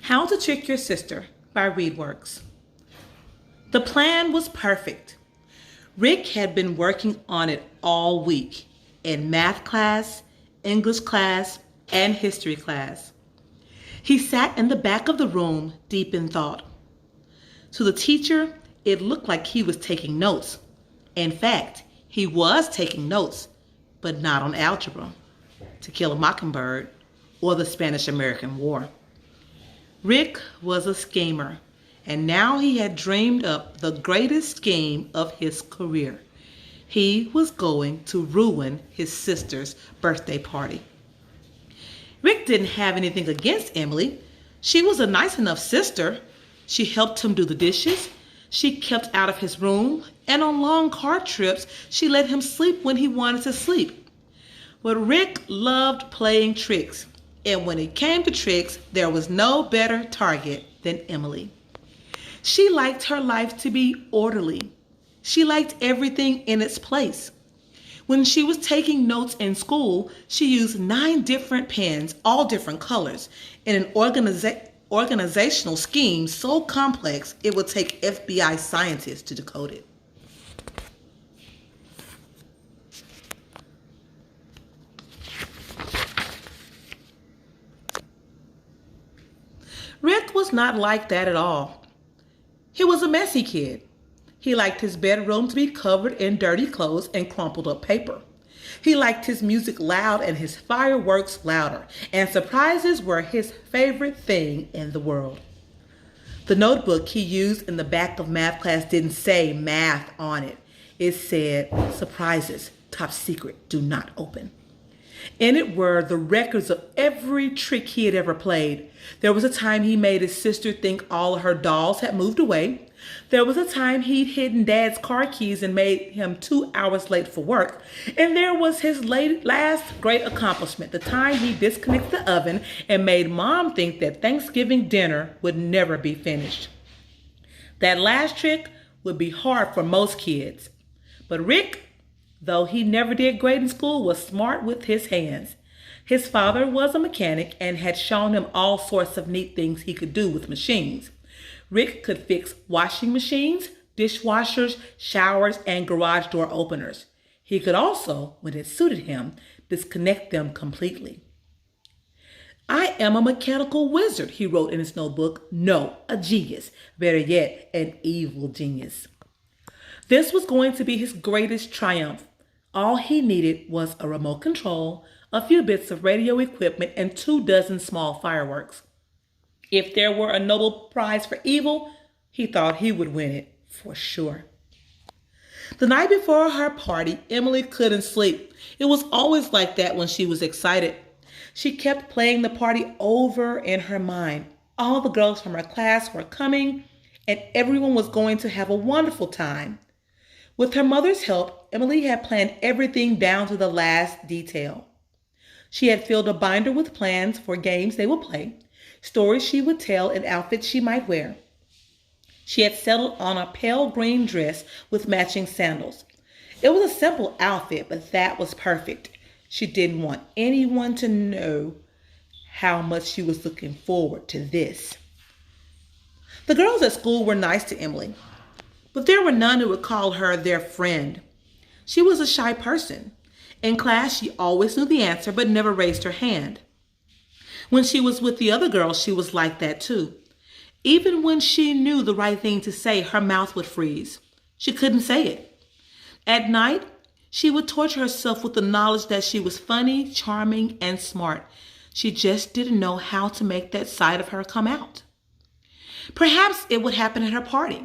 How to Trick Your Sister by ReadWorks. The plan was perfect. Rick had been working on it all week in math class, English class, and history class. He sat in the back of the room deep in thought. To the teacher, it looked like he was taking notes. In fact, he was taking notes, but not on algebra, To Kill a Mockingbird, or the Spanish-American War. Rick was a schemer, and now he had dreamed up the greatest scheme of his career. He was going to ruin his sister's birthday party. Rick didn't have anything against Emily. She was a nice enough sister. She helped him do the dishes. She kept out of his room, and on long car trips, she let him sleep when he wanted to sleep. But Rick loved playing tricks, and when it came to tricks, there was no better target than Emily. She liked her life to be orderly. She liked everything in its place. When she was taking notes in school, she used 9 different pens, all different colors, in an organizational scheme so complex it would take FBI scientists to decode it. Rick was not like that at all. He was a messy kid. He liked his bedroom to be covered in dirty clothes and crumpled up paper. He liked his music loud and his fireworks louder, and surprises were his favorite thing in the world. The notebook he used in the back of math class didn't say math on it. It said, "Surprises, top secret, do not open." In it were the records of every trick he had ever played. There was a time he made his sister think all of her dolls had moved away. There was a time he'd hidden Dad's car keys and made him 2 hours late for work. And there was his last great accomplishment, the time he disconnected the oven and made Mom think that Thanksgiving dinner would never be finished. That last trick would be hard for most kids. But Rick, though he never did great in school, was smart with his hands. His father was a mechanic and had shown him all sorts of neat things he could do with machines. Rick could fix washing machines, dishwashers, showers, and garage door openers. He could also, when it suited him, disconnect them completely. "I am a mechanical wizard," he wrote in his notebook. "No, a genius. Better yet, an evil genius." This was going to be his greatest triumph. All he needed was a remote control, a few bits of radio equipment, and 24 small fireworks. If there were a Nobel Prize for evil, he thought he would win it for sure. The night before her party, Emily couldn't sleep. It was always like that when she was excited. She kept playing the party over in her mind. All the girls from her class were coming, and everyone was going to have a wonderful time. With her mother's help, Emily had planned everything down to the last detail. She had filled a binder with plans for games they would play, stories she would tell, and outfits she might wear. She had settled on a pale green dress with matching sandals. It was a simple outfit, but that was perfect. She didn't want anyone to know how much she was looking forward to this. The girls at school were nice to Emily, but there were none who would call her their friend. She was a shy person. In class, she always knew the answer, but never raised her hand. When she was with the other girls, she was like that too. Even when she knew the right thing to say, her mouth would freeze. She couldn't say it. At night, she would torture herself with the knowledge that she was funny, charming, and smart. She just didn't know how to make that side of her come out. Perhaps it would happen at her party.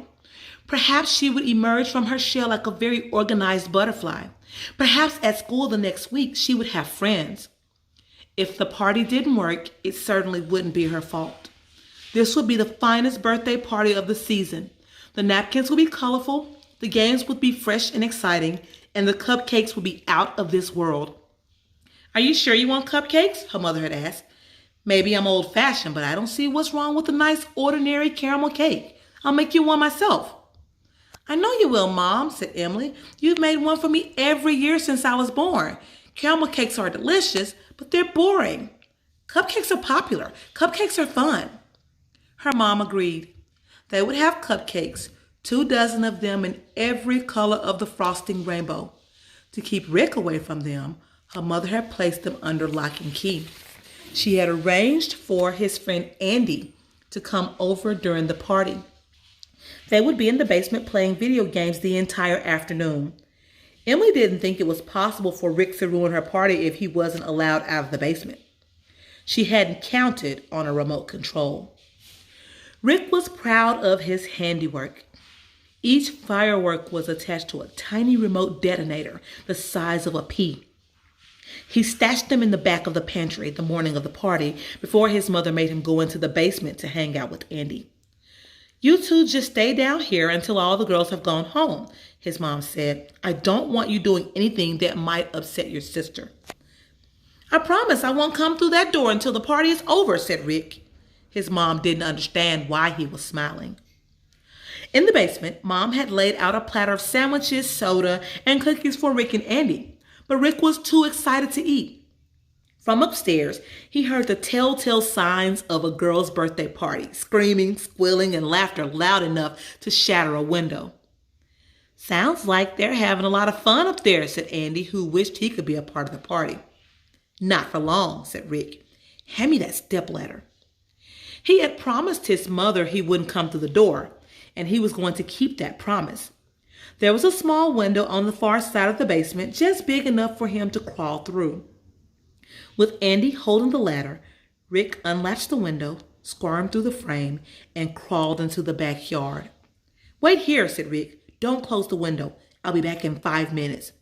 Perhaps she would emerge from her shell like a very organized butterfly. Perhaps at school the next week, she would have friends. If the party didn't work, it certainly wouldn't be her fault. This would be the finest birthday party of the season. The napkins would be colorful, the games would be fresh and exciting, and the cupcakes would be out of this world. "Are you sure you want cupcakes?" her mother had asked. "Maybe I'm old-fashioned, but I don't see what's wrong with a nice, ordinary caramel cake. I'll make you one myself." "I know you will, Mom," said Emily. "You've made one for me every year since I was born. Caramel cakes are delicious, but they're boring. Cupcakes are popular. Cupcakes are fun." Her mom agreed. They would have cupcakes, 2 dozen of them in every color of the frosting rainbow. To keep Rick away from them, her mother had placed them under lock and key. She had arranged for his friend Andy to come over during the party. They would be in the basement playing video games the entire afternoon. Emily didn't think it was possible for Rick to ruin her party if he wasn't allowed out of the basement. She hadn't counted on a remote control. Rick was proud of his handiwork. Each firework was attached to a tiny remote detonator the size of a pea. He stashed them in the back of the pantry the morning of the party before his mother made him go into the basement to hang out with Andy. "You two just stay down here until all the girls have gone home," his mom said. "I don't want you doing anything that might upset your sister." "I promise I won't come through that door until the party is over," said Rick. His mom didn't understand why he was smiling. In the basement, Mom had laid out a platter of sandwiches, soda, and cookies for Rick and Andy, but Rick was too excited to eat. From upstairs, he heard the telltale signs of a girl's birthday party, screaming, squealing, and laughter loud enough to shatter a window. "Sounds like they're having a lot of fun up there," said Andy, who wished he could be a part of the party. "Not for long," said Rick. "Hand me that stepladder." He had promised his mother he wouldn't come through the door, and he was going to keep that promise. There was a small window on the far side of the basement, just big enough for him to crawl through. With Andy holding the ladder, Rick unlatched the window, squirmed through the frame, and crawled into the backyard. "Wait here," said Rick. "Don't close the window. I'll be back in 5 minutes.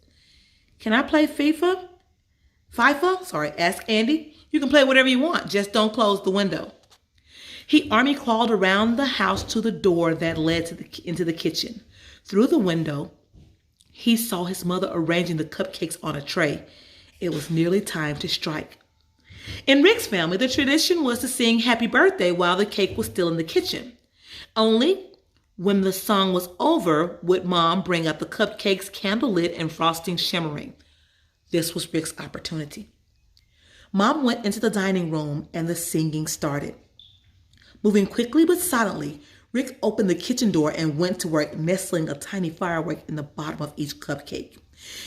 "Can I play FIFA?" asked Andy. "You can play whatever you want. Just don't close the window." He army crawled around the house to the door that led into the kitchen. Through the window, he saw his mother arranging the cupcakes on a tray. It was nearly time to strike. In Rick's family, the tradition was to sing happy birthday while the cake was still in the kitchen. Only when the song was over would Mom bring out the cupcakes, candlelit, and frosting shimmering. This was Rick's opportunity. Mom went into the dining room and the singing started. Moving quickly but silently, Rick opened the kitchen door and went to work nestling a tiny firework in the bottom of each cupcake.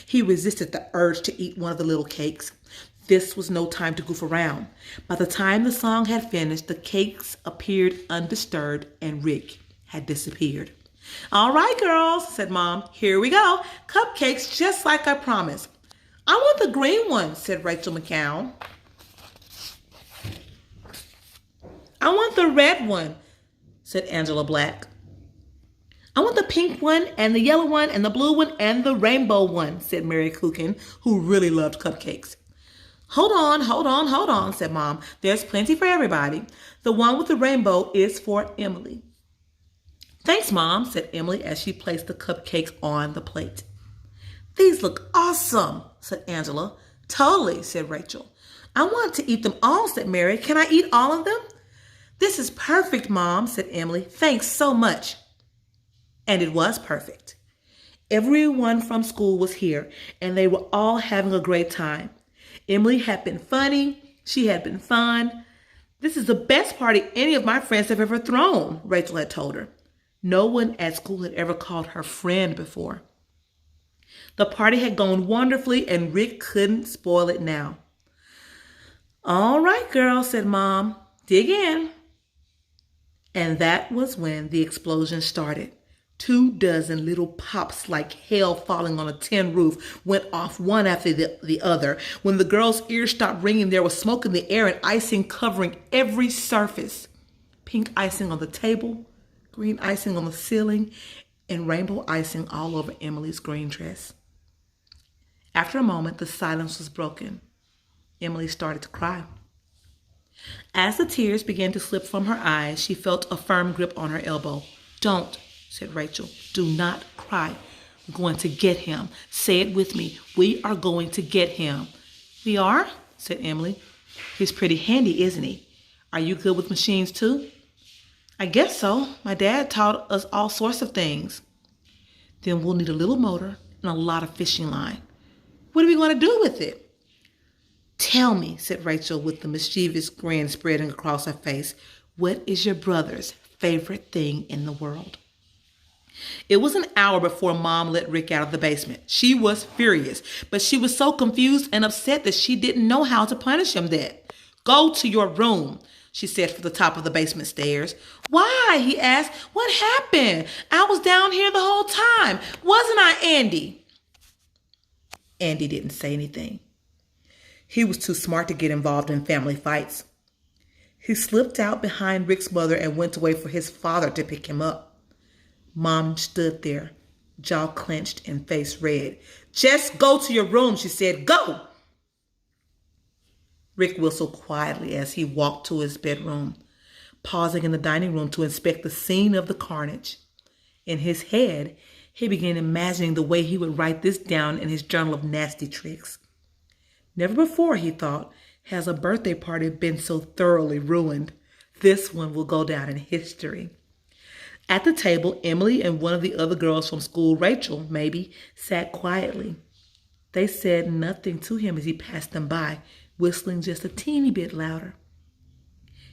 He resisted the urge to eat one of the little cakes. This was no time to goof around. By the time the song had finished, the cakes appeared undisturbed and Rick had disappeared. "All right, girls," said Mom. "Here we go. Cupcakes just like I promised." "I want the green one," said Rachel McCown. "I want the red one," said Angela Black. "I want the pink one and the yellow one and the blue one and the rainbow one," said Mary Kuchen, who really loved cupcakes. Hold on, said Mom. "There's plenty for everybody. The one with the rainbow is for Emily." "Thanks, Mom," said Emily as she placed the cupcakes on the plate. "These look awesome," said Angela. "Totally," said Rachel. "I want to eat them all," said Mary. "Can I eat all of them?" "This is perfect, Mom," said Emily. "Thanks so much." And it was perfect. Everyone from school was here, and they were all having a great time. Emily had been funny. She had been fun. "This is the best party any of my friends have ever thrown," Rachel had told her. No one at school had ever called her friend before. The party had gone wonderfully, and Rick couldn't spoil it now. "All right, girls," said Mom. "Dig in." And that was when the explosion started. 2 dozen little pops like hail falling on a tin roof went off one after the other. When the girls' ears stopped ringing, there was smoke in the air and icing covering every surface. Pink icing on the table, green icing on the ceiling, and rainbow icing all over Emily's green dress. After a moment, the silence was broken. Emily started to cry. As the tears began to slip from her eyes, she felt a firm grip on her elbow. "Don't," said Rachel. "Do not cry. We're going to get him. Say it with me. We are going to get him." "We are?" said Emily. "He's pretty handy, isn't he? Are you good with machines too?" "I guess so. My dad taught us all sorts of things." "Then we'll need a little motor and a lot of fishing line. What are we going to do with it?" "Tell me," said Rachel with the mischievous grin spreading across her face. What is your brother's favorite thing in the world? It was an hour before Mom let Rick out of the basement. She was furious, but she was so confused and upset that she didn't know how to punish him that. Go to your room, she said from the top of the basement stairs. Why? He asked. What happened? I was down here the whole time. Wasn't I, Andy? Andy didn't say anything. He was too smart to get involved in family fights. He slipped out behind Rick's mother and went to wait for his father to pick him up. Mom stood there, jaw clenched and face red. Just go to your room, she said. Go! Rick whistled quietly as he walked to his bedroom, pausing in the dining room to inspect the scene of the carnage. In his head, he began imagining the way he would write this down in his journal of nasty tricks. Never before, he thought, has a birthday party been so thoroughly ruined. This one will go down in history. At the table, Emily and one of the other girls from school, Rachel, maybe, sat quietly. They said nothing to him as he passed them by, whistling just a teeny bit louder.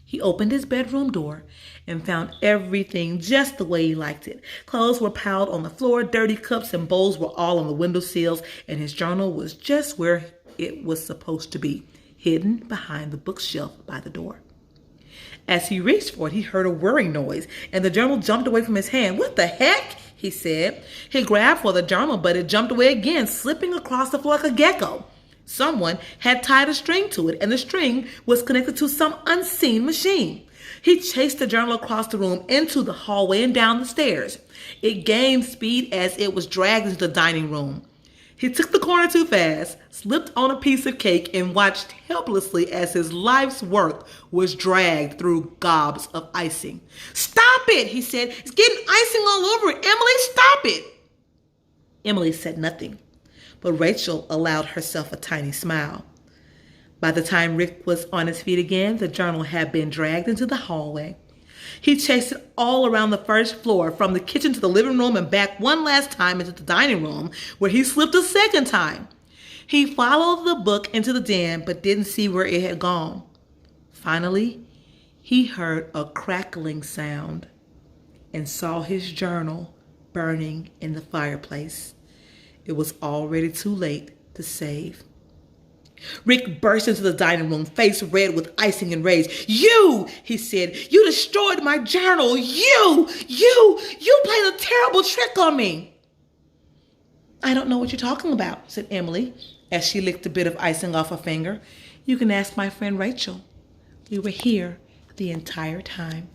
He opened his bedroom door and found everything just the way he liked it. Clothes were piled on the floor, dirty cups and bowls were all on the windowsills, and his journal was just where it was supposed to be, hidden behind the bookshelf by the door. As he reached for it, he heard a whirring noise, and the journal jumped away from his hand. What the heck? He said. He grabbed for the journal, but it jumped away again, slipping across the floor like a gecko. Someone had tied a string to it, and the string was connected to some unseen machine. He chased the journal across the room, into the hallway, and down the stairs. It gained speed as it was dragged into the dining room. He took the corner too fast, slipped on a piece of cake, and watched helplessly as his life's work was dragged through gobs of icing. Stop it, he said. It's getting icing all over it. Emily, stop it. Emily said nothing, but Rachel allowed herself a tiny smile. By the time Rick was on his feet again, the journal had been dragged into the hallway. He chased it all around the first floor, from the kitchen to the living room and back one last time into the dining room, where he slipped a second time. He followed the book into the den, but didn't see where it had gone. Finally, he heard a crackling sound and saw his journal burning in the fireplace. It was already too late to save. Rick burst into the dining room, face red with icing and rage. You, he said, you destroyed my journal. You played a terrible trick on me. I don't know what you're talking about, said Emily, as she licked a bit of icing off her finger. You can ask my friend Rachel. We were here the entire time.